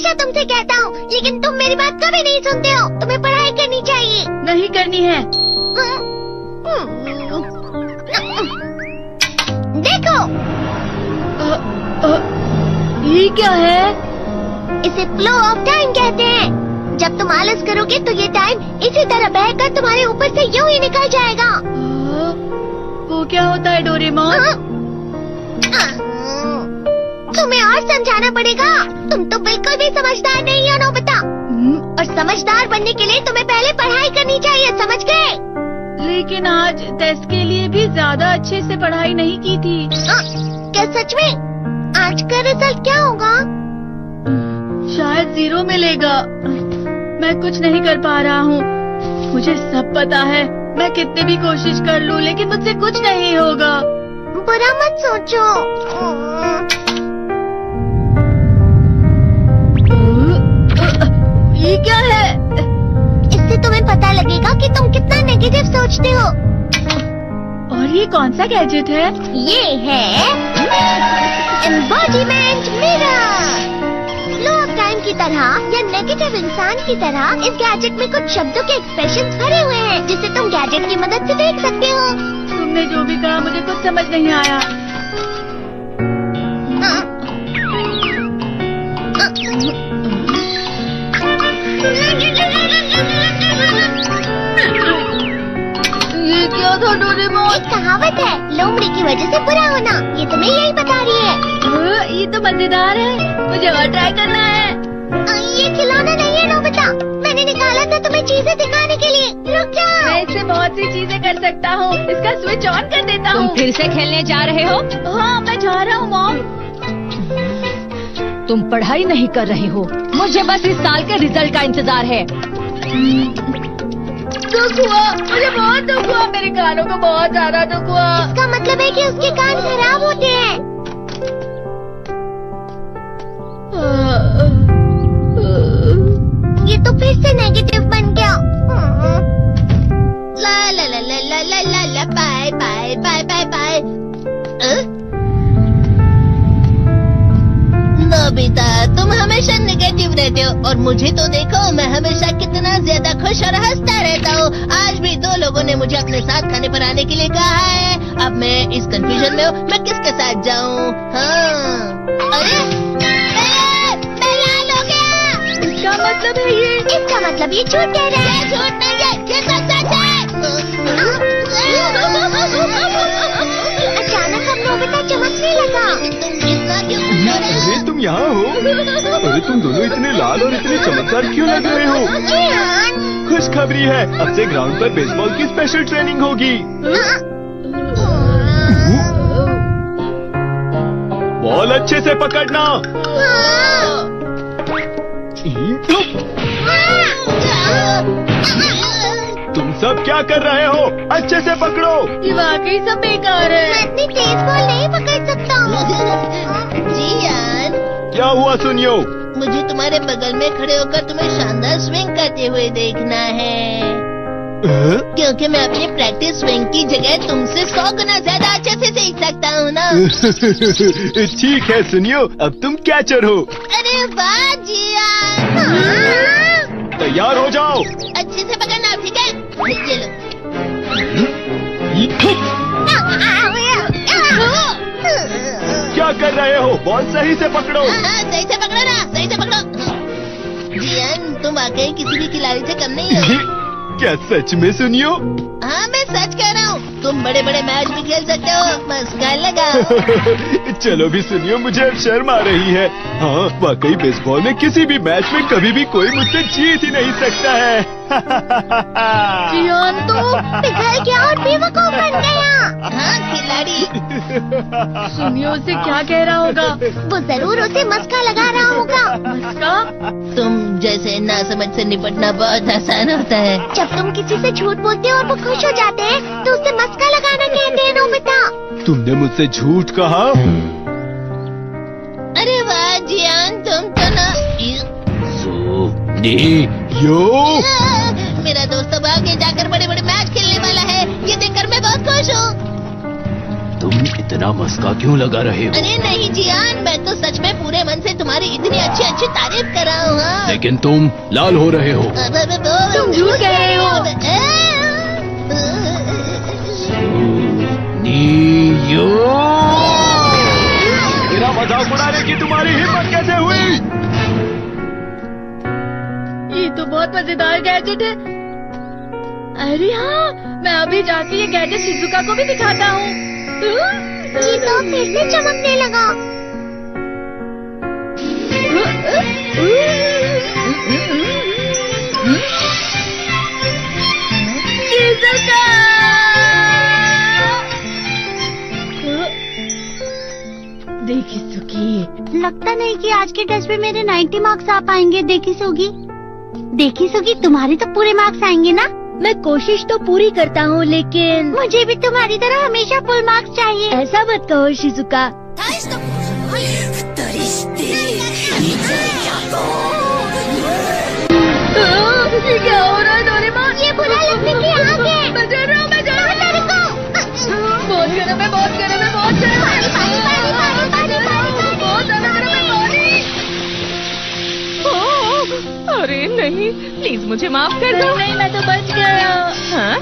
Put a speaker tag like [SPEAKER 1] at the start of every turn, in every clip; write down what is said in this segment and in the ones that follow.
[SPEAKER 1] हमेशा तुमसे कहता हूँ, लेकिन तुम मेरी बात कभी नहीं सुनते हो। तुम्हें पढ़ाई करनी चाहिए।
[SPEAKER 2] नहीं करनी है।
[SPEAKER 1] देखो,
[SPEAKER 2] ये क्या है?
[SPEAKER 1] इसे फ्लो ऑफ टाइम कहते हैं। जब तुम आलस करोगे तो ये टाइम इसी तरह बहकर तुम्हारे ऊपर से यूं ही निकल जाएगा।
[SPEAKER 2] वो क्या होता है डोरेमोन?
[SPEAKER 1] तुम्हें और समझाना पड़ेगा। तुम तो बिल्कुल भी समझदार नहीं हो नोबिता। और समझदार बनने के लिए तुम्हें पहले पढ़ाई करनी चाहिए, समझ गए?
[SPEAKER 2] लेकिन आज टेस्ट के लिए भी ज्यादा अच्छे से पढ़ाई नहीं की थी।
[SPEAKER 1] क्या सच में? आज का रिजल्ट क्या होगा?
[SPEAKER 2] शायद 0 मिलेगा। मैं कुछ नहीं कर पा रहा हूँ। मुझे सब पता है। मैं कितनी भी कोशिश कर लूँ, लेकिन मुझसे कुछ नहीं होगा।
[SPEAKER 1] बुरा मत सोचो।
[SPEAKER 2] ये क्या है?
[SPEAKER 1] इससे तुम्हें पता लगेगा कि तुम कितना नेगेटिव सोचते हो।
[SPEAKER 2] और ये कौन सा गैजेट है?
[SPEAKER 1] ये है embodiment mirror. Flow of time की तरह या नेगेटिव इंसान की तरह इस गैजेट में कुछ शब्दों के एक्सप्रेशंस भरे हुए हैं, जिसे तुम गैजेट की मदद से देख सकते हो।
[SPEAKER 2] तुमने जो भी कहा मुझे कुछ समझ नहीं आया। ये क्या था डोरेमोन?
[SPEAKER 1] एक कहावत है, लोमड़ी की वजह से बुरा होना। ये तुम्हें यही बता रही है।
[SPEAKER 2] ये तो मजेदार है। मुझे और ट्राई करना है।
[SPEAKER 1] ये खिलौना नहीं है नोबिता। मैंने निकाला था तुम्हें चीजें दिखाने के लिए। रुक जाओ।
[SPEAKER 2] मैं इससे बहुत सी चीजें कर सकता हूँ। इसका स्विच ऑन कर देता हूँ।
[SPEAKER 3] तुम फिर से खेलने जा रहे हो?
[SPEAKER 2] हाँ, मैं जा रहा हूँ मॉम।
[SPEAKER 3] तुम पढ़ाई नहीं कर रहे हो। मुझे बस इस साल के रिजल्ट का इंतजार है।
[SPEAKER 2] दुख हुआ, मुझे बहुत दुख हुआ। मेरे कानों को बहुत ज्यादा दुख हुआ।
[SPEAKER 1] इसका मतलब है कि उसके कान खराब होते हैं। ये तो फिर से नेगेटिव बन गया। ला ला ला ला ला ला ला ला bye bye bye bye bye. Nobita, तुम हमेशा नेगेटिव रहते हो और मुझे तो देखो, मैं हमेशा कितना ज्यादा खुश और हंसता रहता हूँ। आज भी 2 लोगों ने मुझे अपने साथ खाने पर आने के लिए कहा है। अब मैं इस कंफ्यूजन में हूँ, मैं किसके साथ जाऊँ? हाँ, अरे मैं लाल हो गया।
[SPEAKER 2] इसका मतलब है ये?
[SPEAKER 1] इसका मतलब ये झूठ कह रहा है। झूठ नहीं है, ये सच है। अचानक अब नोबिता चमकने लगा। तुम इतना क्यों?
[SPEAKER 4] अरे तुम यहाँ हो? अरे तुम दोनों इतने लाल और इतने चमकदार क्यों लग रहे हो? खुशखबरी है, अब से ग्राउंड पर बेसबॉल की स्पेशल ट्रेनिंग होगी। बॉल अच्छे से पकड़ना। तुम सब क्या कर रहे हो? अच्छे से पकड़ो।
[SPEAKER 2] ये वाकई सब बेकार है।
[SPEAKER 1] मैं इतनी तेज बॉल नहीं पकड़ सकता हूँ। जियान,
[SPEAKER 4] क्या हुआ सुनियो?
[SPEAKER 1] मुझे तुम्हारे बगल में खड़े होकर तुम्हें शानदार स्विंग करते हुए देखना है। क्योंकि मैं अपनी प्रैक्टिस स्विंग की जगह तुमसे 100 गुना ज्यादा अच्छे से सीख सकता हूँ ना।
[SPEAKER 4] ठीक है सुनियो, अब तुम कैचर हो।
[SPEAKER 1] अरे वाह जियान।
[SPEAKER 4] तैयार हो जाओ।
[SPEAKER 1] अच्छे से पकड़ना, ठीक है? चलो।
[SPEAKER 4] क्या कर रहे हो? बॉल सही से पकड़ो।
[SPEAKER 1] सही से पकड़ो ना, सही से पकड़ो। जियान, तुम वाकई किसी भी खिलाड़ी से कम नहीं हो।
[SPEAKER 4] क्या सच में सुनियो?
[SPEAKER 1] हाँ, मैं सच कह रहा हूँ। तुम बड़े बड़े मैच भी खेल सकते हो। मस्का लगाओ।
[SPEAKER 4] चलो भी सुनियो, मुझे अब शर्म आ रही है। हाँ, वाकई बेसबॉल में किसी भी मैच में कभी भी कोई मुझसे जीत ही नहीं सकता है।
[SPEAKER 2] जियान तो
[SPEAKER 1] पिघल गया और बेवकूफ बन गया। हाँ, खिलाड़ी।
[SPEAKER 2] सुनियो उसे क्या कह रहा होगा?
[SPEAKER 1] वो जरूर उसे मस्का लगा रहा होगा।
[SPEAKER 2] मस्का?
[SPEAKER 1] तुम जैसे नासमझ से निपटना बहुत आसान होता है। जब तुम किसी से झूठ बोलते हो और वो खुश हो जाते हैं, तो उसे मस्का लगाना कहते हैं नोबिता।
[SPEAKER 4] तुमने मुझसे झूठ कहा?
[SPEAKER 1] अरे वाह जियान, तुम तो ना।
[SPEAKER 4] यो,
[SPEAKER 1] मेरा दोस्त अब आगे जाकर बड़े बड़े मैच खेलने वाला है। ये देखकर मैं बहुत खुश हूँ।
[SPEAKER 4] तुम इतना मस्का क्यों लगा रहे हो?
[SPEAKER 1] अरे नहीं जियान, मैं तो सच में पूरे मन से तुम्हारी इतनी अच्छी अच्छी तारीफ कर रहा हूँ। हाँ।
[SPEAKER 4] लेकिन तुम लाल हो रहे हो।
[SPEAKER 1] तुम
[SPEAKER 2] झूठ कह रहे हो।
[SPEAKER 4] मेरा मजाक उड़ाने की तुम्हारी हिम्मत कैसे हुई?
[SPEAKER 2] ये तो बहुत मजेदार गैजेट है। अरे हाँ, मैं अभी जाके ये गैजेट शिजुका को भी दिखाता हूँ।
[SPEAKER 1] चीतो फिर से चमकने लगा।
[SPEAKER 2] शिजुका! देखी सुगी,
[SPEAKER 5] लगता नहीं कि आज के टेस्ट में मेरे 90 मार्क्स आ पाएंगे। देखी सुगी, तुम्हारे तो पूरे मार्क्स आएंगे ना?
[SPEAKER 3] मैं कोशिश तो पूरी करता हूँ, लेकिन
[SPEAKER 5] मुझे भी तुम्हारी तरह हमेशा फुल मार्क्स चाहिए।
[SPEAKER 3] ऐसा मत कहो शिजुका।
[SPEAKER 2] ये क्या हो रहा है डोरेमोन?
[SPEAKER 5] ये बुरा लगने की आग है।
[SPEAKER 2] मैं डर रहा हूँ, मैं डर रहा हूँ।
[SPEAKER 5] तेरे को
[SPEAKER 2] बहुत गर्म है, बहुत गर्म है, बहुत गर्म है।
[SPEAKER 5] पानी, पानी, पानी, पानी, पानी।
[SPEAKER 2] बहुत ज्यादा गर्म है पानी। ओह, अरे नहीं, प्लीज मुझे माफ कर दो। नहीं, मैं तो बच गया। हाँ?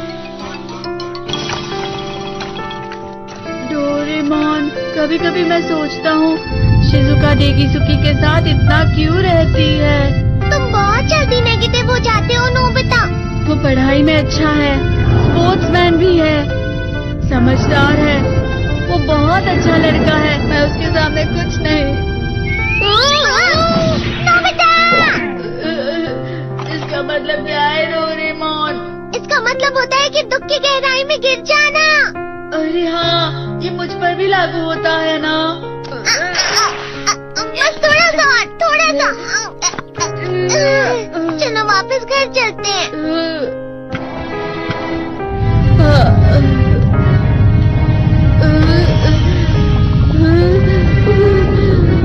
[SPEAKER 2] डोरेमोन, कभी कभी मैं सोचता हूँ शिजुका डेकिसुकी के साथ इतना क्यों रहती है।
[SPEAKER 5] तुम बहुत जल्दी नेगेटिव हो जाते हो नोबिता।
[SPEAKER 2] वो पढ़ाई में अच्छा है, स्पोर्ट्समैन भी है, समझदार है, वो बहुत अच्छा लड़का है। मैं उसके सामने कुछ नहीं।
[SPEAKER 5] नोबिता!
[SPEAKER 2] इसका मतलब क्या है डोरेमोन?
[SPEAKER 5] इसका मतलब होता है कि दुख की गहराई में गिर जाना।
[SPEAKER 2] अरे हाँ, ये मुझ पर भी लागू होता है ना।
[SPEAKER 5] बस थोड़ा सा और, थोड़ा सा। चलो वापस घर चलते हैं।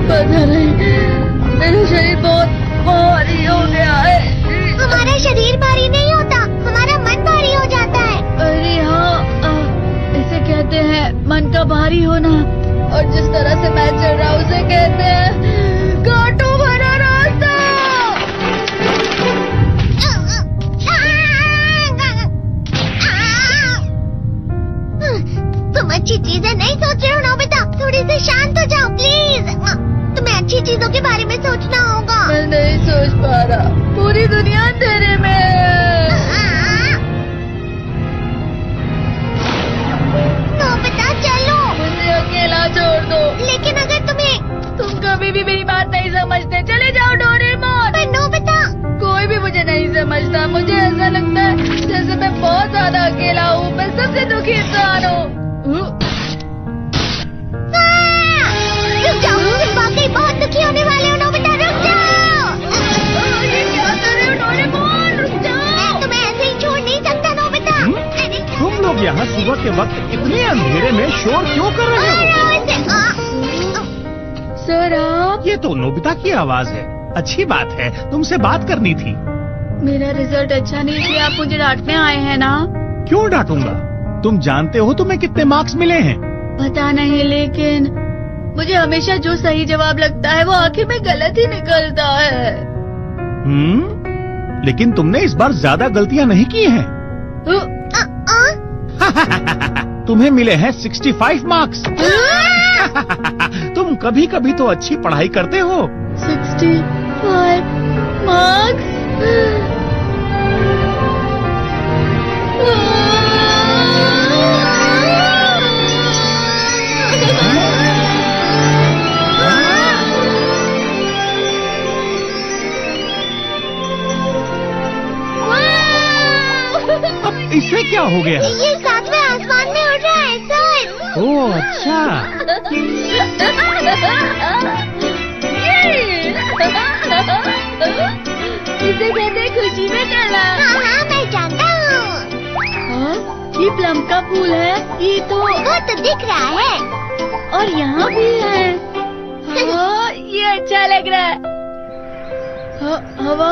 [SPEAKER 2] पता नहीं, मेरा शरीर बहुत भारी हो गया है।
[SPEAKER 5] हमारा शरीर भारी नहीं होता, हमारा मन भारी हो जाता है।
[SPEAKER 2] अरे हाँ, इसे कहते हैं मन का भारी होना। और जिस तरह से मैं चल रहा हूँ उसे कहते हैं कांटों भरा रास्ता।
[SPEAKER 5] तुम अच्छी चीजें नहीं सोच रहे हो नोबिता, थोड़ी सी शांत हो जाओ प्लीज। तुम्हें अच्छी चीजों के बारे में सोचना होगा।
[SPEAKER 2] मैं नहीं सोच पा रहा, पूरी दुनिया तेरे में है।
[SPEAKER 5] नोबिता चलो।
[SPEAKER 2] मुझे अकेला छोड़ दो।
[SPEAKER 5] लेकिन अगर
[SPEAKER 2] तुम कभी भी मेरी बात नहीं समझते, चले जाओ डोरेमोन।
[SPEAKER 5] पर नोबिता,
[SPEAKER 2] कोई भी मुझे नहीं समझता। मुझे ऐसा लगता है जैसे मैं बहुत ज्यादा अकेला हूँ, मैं सबसे दुखी इंसान हूँ।
[SPEAKER 5] रुक जाओ, तुम वाकई बहुत दुखी होने वाले हो नोबिता, रुक जाओ।
[SPEAKER 2] ये क्या कर रहे हो डोरेमोन? रुक जाओ।
[SPEAKER 5] मैं तुम्हें ऐसे ही छोड़ नहीं सकता नोबिता।
[SPEAKER 6] तुम लोग यहाँ सुबह के वक्त इतने अंधेरे में शोर क्यों कर रहे हो?
[SPEAKER 2] सर आप?
[SPEAKER 6] ये तो नोबिता की आवाज है। अच्छी बात है, तुमसे बात करनी थी।
[SPEAKER 2] मेरा रिजल्ट अच्छा नहीं इसलिए आप मुझे डांटने आए हैं ना?
[SPEAKER 6] क्यों डांटूंगा? तुम जानते हो तुम्हें कितने मार्क्स मिले हैं?
[SPEAKER 2] पता नहीं, लेकिन मुझे हमेशा जो सही जवाब लगता है वो आखिर में गलत ही निकलता है।
[SPEAKER 6] लेकिन तुमने इस बार ज्यादा गलतियाँ नहीं की हैं। तुम्हें मिले हैं 65 मार्क्स। तुम कभी कभी तो अच्छी पढ़ाई करते हो।
[SPEAKER 2] 65 मार्क्स?
[SPEAKER 6] अब इससे क्या हो गया?
[SPEAKER 5] ये सातवें आसमान में उड़ रहा है सर।
[SPEAKER 6] ओह अच्छा।
[SPEAKER 2] इसे कहते हैं खुशी में चला।
[SPEAKER 5] हाँ, मैं जानता हूँ।
[SPEAKER 2] ये प्लम का फूल है। ये तो
[SPEAKER 5] वो तो दिख रहा है।
[SPEAKER 2] और यहाँ भी है। हाँ, ये अच्छा लग रहा है। हवा